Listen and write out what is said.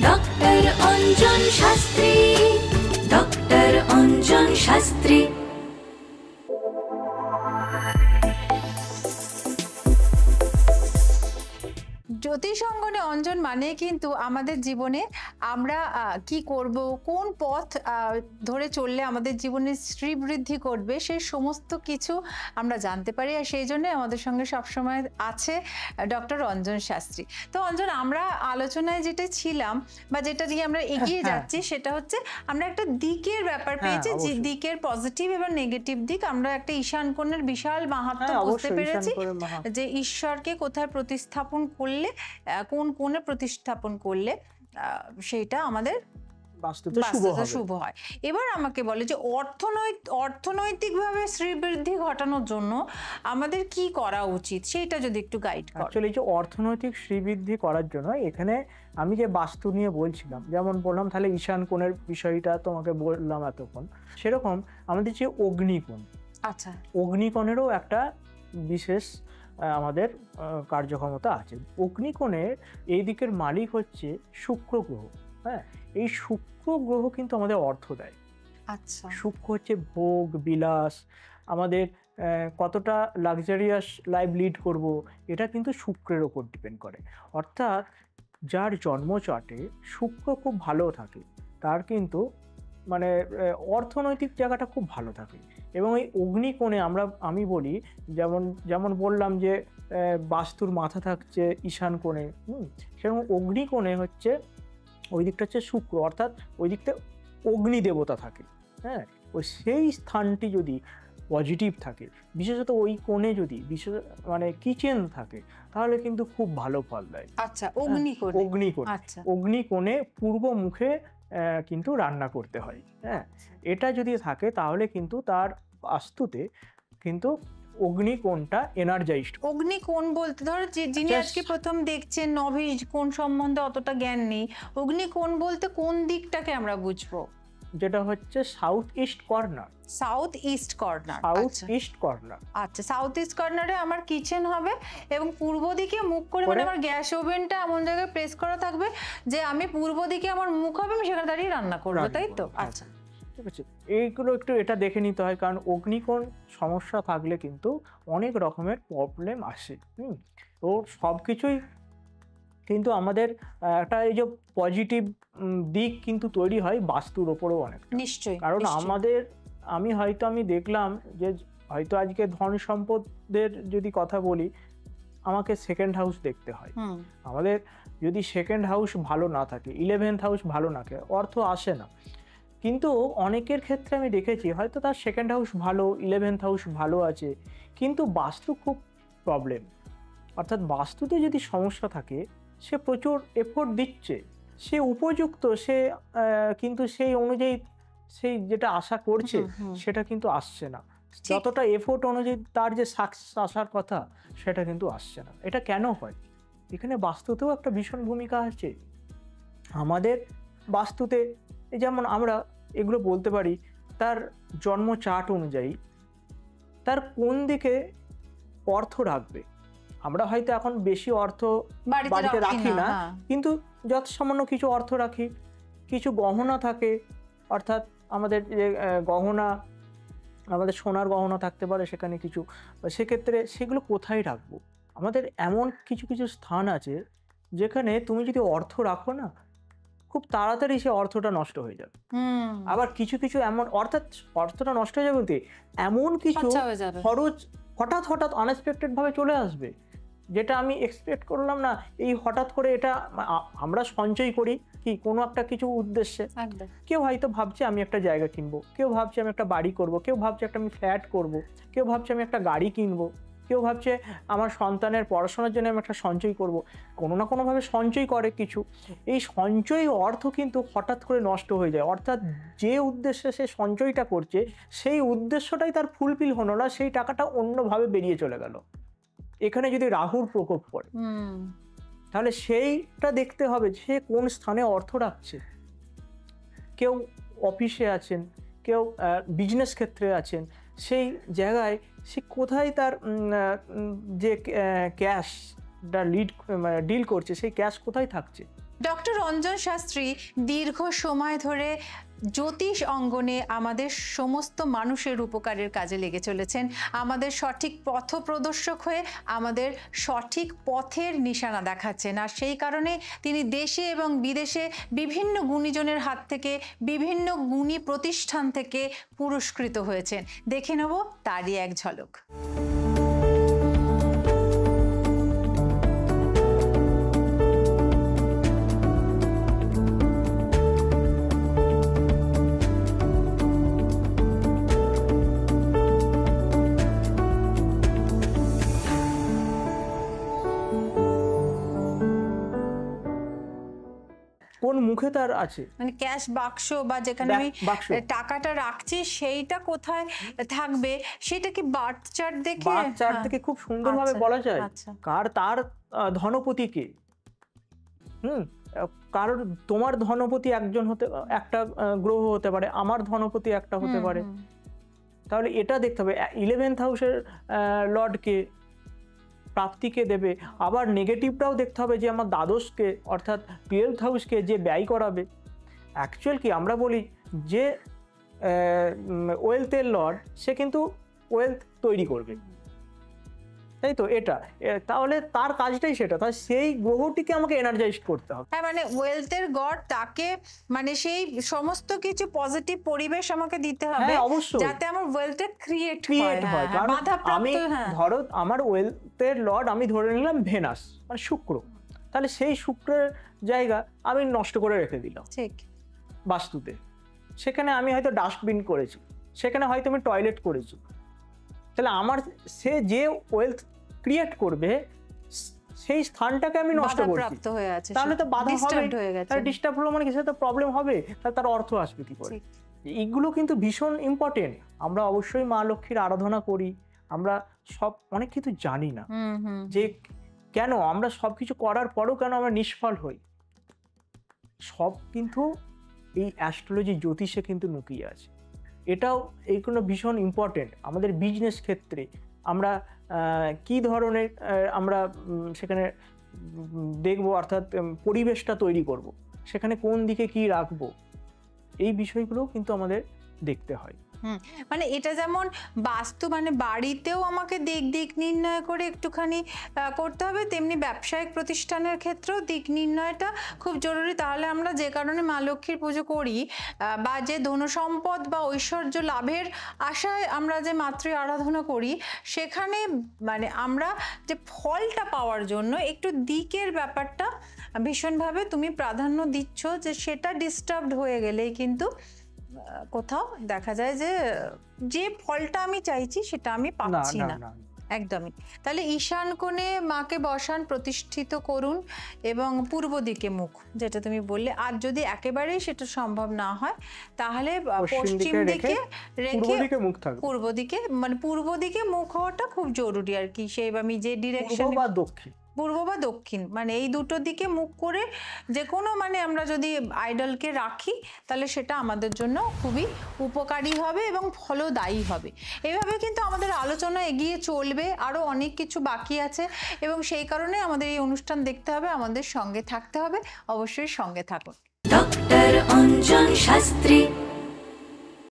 Doctor Anjan Shastri, doctor Anjan Shastri. জ্যোতিষঙ্গনে অঞ্জন মানে কিন্তু আমাদের জীবনে আমরা কি করব, কোন পথ ধরে চললে আমাদের জীবনে শ্রীবৃদ্ধি করবে, সেই সমস্ত কিছু আমরা জানতে পারি। আর সেই জন্য আমাদের সঙ্গে সবসময় আছে ডক্টর অঞ্জন শাস্ত্রী। তো অঞ্জন, আমরা আলোচনায় যেটা ছিলাম বা যেটা নিয়ে আমরা এগিয়ে যাচ্ছি সেটা হচ্ছে আমরা একটা দিকের ব্যাপার পেয়েছি, যে দিকের পজিটিভ এবং নেগেটিভ দিক। আমরা একটা ঈশান কোণের বিশাল মাহাত্ম্য বুঝতে পেরেছি, যে ঈশ্বরকে কোথায় প্রতিস্থাপন করলে, কোন কোণে প্রতিস্থাপন করলে সেটা আমাদের বাস্তুতে শুভ হয়। এবার আমাকে বলে যে অর্থনৈতিকভাবে শ্রীবৃদ্ধি ঘটানোর জন্য আমাদের কি করা উচিত, সেটা যদি একটু গাইড করো। অ্যাকচুয়ালি যে অর্থনৈতিক শ্রীবৃদ্ধি করার জন্য এখানে আমি যে বাস্তু নিয়ে বলছিলাম, যেমন বললাম তাহলে ঈশান কোণের বিষয়টা তোমাকে বললাম এতক্ষণ, সেরকম আমাদের যে অগ্নিকোণ, আচ্ছা, অগ্নিকোণেরও একটা বিশেষ আমাদের কার্যক্ষমতা আছে। অগ্নিকোণের এই দিকের মালিক হচ্ছে শুক্র গ্রহ। হ্যাঁ, এই শুক্র গ্রহ কিন্তু আমাদের অর্থ দেয়। আচ্ছা, শুক্র হচ্ছে ভোগ বিলাস, আমাদের কতটা লাক্সারিয়াস লাইফ লিড করব, এটা কিন্তু শুক্রের ওপর ডিপেন্ড করে। অর্থাৎ যার জন্মচার্টে শুক্র খুব ভালো থাকে তার কিন্তু মানে অর্থনৈতিক জায়গাটা খুব ভালো থাকে। এবং এই অগ্নিকোণে আমি বলি, যেমন বললাম যে বাস্তুর মাথা থাকছে ঈশান কোণে, সেরকম অগ্নিকোণে হচ্ছে ওই দিকটা হচ্ছে শুক্র, অর্থাৎ ওই দিকটা অগ্নি দেবতা থাকে। হ্যাঁ, ওই সেই স্থানটি যদি পজিটিভ থাকে, বিশেষত ওই কোণে যদি মানে কিচেন থাকে, তাহলে কিন্তু খুব ভালো ফল দেয়। আচ্ছা, অগ্নিকোণে পূর্ব মুখে কিন্তু রান্না করতে হয়। হ্যাঁ, এটা যদি থাকে তাহলে কিন্তু তার বাস্তুতে কিন্তু অগ্নিকোণটা এনার্জাইজড। অগ্নিকোণ বলতে ধরো যিনি আজকে প্রথম দেখছেন, নভিজ, কোন সম্বন্ধে অতটা জ্ঞান নেই, অগ্নিকোণ বলতে কোন দিকটাকে আমরা বুঝবো? যেটা হচ্ছে south east corner. South east corner, আচ্ছা, সাউথ ইস্ট কর্নারে আমার কিচেন হবে এবং পূর্ব দিকে মুখ করে, মানে আমার গ্যাস ওভেনটা এমন জায়গায় প্লেস করা থাকবে যে আমি পূর্ব দিকে আমার মুখ হবে, আমি সেখানে দাঁড়িয়ে রান্না করবো, তাই তো? আচ্ছা, ঠিক আছে, এইগুলো একটু এটা দেখে নিতে হয়, কারণ অগ্নিকোণ সমস্যা থাকলে কিন্তু অনেক রকমের প্রবলেম আসে। তো সব কিছুই কিন্তু আমাদের একটা এই যে পজিটিভ দিক কিন্তু তৈরি হয় বাস্তুর ওপরও অনেক, নিশ্চয়ই। কারণ আমি দেখলাম যে হয়তো আজকে ধন সম্পদের যদি কথা বলি, আমাকে সেকেন্ড হাউস দেখতে হয়। আমাদের যদি সেকেন্ড হাউস ভালো না থাকে, 11th হাউস ভালো না থাকে, অর্থ আসে না। কিন্তু অনেকের ক্ষেত্রে আমি দেখেছি হয়তো তার সেকেন্ড হাউস ভালো, 11th হাউস ভালো আছে, কিন্তু বাস্তু খুব প্রবলেম। অর্থাৎ বাস্তুতে যদি সমস্যা থাকে, সে প্রচুর এফোর্ট দিচ্ছে, সে উপযুক্ত, সে কিন্তু সেই অনুযায়ী সেই যেটা আশা করছে সেটা কিন্তু আসছে না। যতটা এফোর্ট অনুযায়ী তার যে সাকসেস আসার কথা সেটা কিন্তু আসছে না। এটা কেন হয়? এখানে বাস্তুতেও একটা ভীষণ ভূমিকা আছে। আমাদের বাস্তুতে যেমন আমরা এগুলো বলতে পারি, তার জন্ম চার্ট অনুযায়ী তার কোন দিকে অর্থ রাখবে। আমরা হয়তো এখন বেশি অর্থ বাড়িতে রাখি না, কিন্তু যত সামান্য কিছু অর্থ রাখি, কিছু গহনা থাকে, অর্থাৎ আমাদের যে গহনা, আমাদের সোনার গহনা থাকতে পারে সেখানে কিছু, সেক্ষেত্রে সেগুলো কোথায় রাখবো? আমাদের এমন কিছু কিছু স্থান আছে যেখানে তুমি যদি অর্থ রাখো না, খুব তাড়াতাড়ি সে অর্থটা নষ্ট হয়ে যাবে। আবার কিছু কিছু এমন, অর্থাৎ অর্থটা নষ্ট হয়ে যাবে বলতে এমন কিছু খরচ হঠাৎ আনএক্সপেক্টেড ভাবে চলে আসবে, যেটা আমি এক্সপেক্ট করলাম না। এই হঠাৎ করে এটা আমরা সঞ্চয় করি কি কোনো একটা কিছু উদ্দেশ্যে। কেউ হয়তো ভাবছে আমি একটা জায়গা কিনবো, কেউ ভাবছে আমি একটা বাড়ি করব, কেউ ভাবছে একটা আমি ফ্ল্যাট করব, কেউ ভাবছে আমি একটা গাড়ি কিনবো, কেউ ভাবছে আমার সন্তানের পড়াশোনার জন্য আমি একটা সঞ্চয় করব। কোনো না কোনোভাবে সঞ্চয় করে কিছু। এই সঞ্চয় অর্থ কিন্তু হঠাৎ করে নষ্ট হয়ে যায়। অর্থাৎ যে উদ্দেশ্যে সে সঞ্চয়টা করছে সেই উদ্দেশ্যটাই তার ফুলফিল হলো না, সেই টাকাটা অন্যভাবে বেরিয়ে চলে গেল। এখানে যদি রাহুর প্রকোপ পড়ে, তাহলে সেইটা দেখতে হবে সে কোন স্থানে অর্থ রাখছে। কেউ অফিসে আছেন, কেউ বিজনেস ক্ষেত্রে আছেন, সেই জায়গায় সে কোথায় তার যে ক্যাশটা ডিল করছে, সেই ক্যাশ কোথায় থাকছে, ডক্টর অঞ্জন শাস্ত্রী দীর্ঘ সময় ধরে জ্যোতিষ অঙ্গনে আমাদের সমস্ত মানুষের উপকারের কাজে লেগে চলেছেন, আমাদের সঠিক পথ প্রদর্শক হয়ে আমাদের সঠিক পথের নিশানা দেখাচ্ছেন। আর সেই কারণে তিনি দেশে এবং বিদেশে বিভিন্ন গুণীজনের হাত থেকে, বিভিন্ন গুণী প্রতিষ্ঠান থেকে পুরস্কৃত হয়েছেন। দেখে নেব তারই এক ঝলক। কোন মুখে তার আছে, মানে ক্যাশ বাক্স বা যেখানে আমি টাকাটা রাখছি সেইটা কোথায় থাকবে, সেটা কি বার্থ চার্ট দেখে? বার্থ চার্ট থেকে খুব সুন্দরভাবে বলা যায় কার তার ধনপতি কে। কারণ তোমার ধনপতি একজন হতে, একটা গ্রহ হতে পারে, আমার ধনপতি একটা হতে পারে। তাহলে এটা দেখতে হবে 11th হাউসের লর্ডকে, প্রাপ্তিকে দেবে। আবার নেগেটিভটাও দেখতে হবে যে আমার দ্বাদশকে অর্থাৎ 12th হাউসকে যে ব্যয় করাবে। অ্যাকচুয়াল কি আমরা বলি যে ওয়েলথের লর্ড সে কিন্তু ওয়েলথ তৈরি করবে, তাই তো? এটা তাহলে তার কাজটাই সেটা, তাই সেই গ্রহটিকে আমাকে এনার্জাইজ করতে হবে। হ্যাঁ, মানে ওয়েলথের গড তাকে, মানে সেই সমস্ত কিছু পজিটিভ পরিবেশ আমাকে দিতে হবে যাতে আমার ওয়েলথ ক্রিয়েট হয়। কারণ আমি ধরো আমার ওয়েলথের লর্ড আমি ধরে নিলাম ভেনাস, মানে শুক্র, তাহলে সেই শুক্রের জায়গা আমি নষ্ট করে রেখে দিলাম ঠিক বাস্তুতে। সেখানে আমি হয়তো ডাস্টবিন করেছি, সেখানে হয়তো আমি টয়লেট করেছি, তাহলে আমার সে যে ওয়েলথ ক্রিয়েট করবে সেই স্থানটাকে আমি নষ্ট করছি, তাহলে তো বাধা হবে, তাহলে ডিস্টার্ব হলো মানে কিছু তো প্রবলেম হবে, তাহলে তার অর্থ আসবে কি করে? এইগুলো কিন্তু ভীষণ ইম্পর্টেন্ট। আমরা অবশ্যই মা লক্ষ্মীর আরাধনা করি, আমরা সব অনেক কিছু জানি না যে কেন আমরা সবকিছু করার পরও কেন আমরা নিষ্ফল হই। সব কিন্তু এই অ্যাস্ট্রোলজি জ্যোতিষে কিন্তু লুকিয়ে আছে। এটাও এইগুলো ভীষণ ইম্পর্টেন্ট আমাদের বিজনেস ক্ষেত্রে। আমরা কি ধরনের আমরা সেখানে দেখব, অর্থাৎ পরিবেশটা তৈরি করব, সেখানে কোন দিকে কি রাখবো, এই বিষয়গুলো কিন্তু আমাদের দেখতে হয়। মানে এটা যেমন বাস্তু, মানে বাড়িতেও আমাকে দিক নির্ণয় করে একটুখানি করতে হবে, তেমনি ব্যবসায়িক প্রতিষ্ঠানের ক্ষেত্রেও দিক নির্ণয়টা খুব জরুরি। তাহলে আমরা যে কারণে মা লক্ষ্মীর পুজো করি বা যে ধনসম্পদ বা ঐশ্বর্য লাভের আশায় আমরা যে মাতৃ আরাধনা করি, সেখানে মানে আমরা যে ফলটা পাওয়ার জন্য একটু দিকের ব্যাপারটা ভীষণভাবে তুমি প্রাধান্য দিচ্ছ, যে সেটা ডিস্টার্বড হয়ে গেলেই কিন্তু কোথাও দেখা যায় যে যে ফলটা আমি চাইছি সেটা আমি পাচ্ছি না। একদমই। তাহলে ঈশান কোণে মাকে বসান, প্রতিষ্ঠিত করুন এবং পূর্ব দিকে মুখ, যেটা তুমি বললে। আর যদি একেবারেই সেটা সম্ভব না হয় তাহলে পশ্চিম দিকে রেখে পূর্ব দিকে, মানে পূর্ব দিকে মুখ হওয়াটা খুব জরুরি আর কি। সেই আমি যে ডিরেকশন, পূর্ব বা দক্ষিণ, মানে এই দুটো দিকে মুখ করে যে কোনো, মানে আমরা যদি আইডলকে রাখি তাহলে সেটা আমাদের জন্য খুবই উপকারী হবে এবং ফলদায়ী হবে। এইভাবে কিন্তু আমাদের আলোচনা এগিয়ে চলবে, আরও অনেক কিছু বাকি আছে এবং সেই কারণে আমাদের এই অনুষ্ঠান দেখতে হবে, আমাদের সঙ্গে থাকতে হবে। অবশ্যই সঙ্গে থাকুন। ডক্টর অঞ্জন শাস্ত্রী।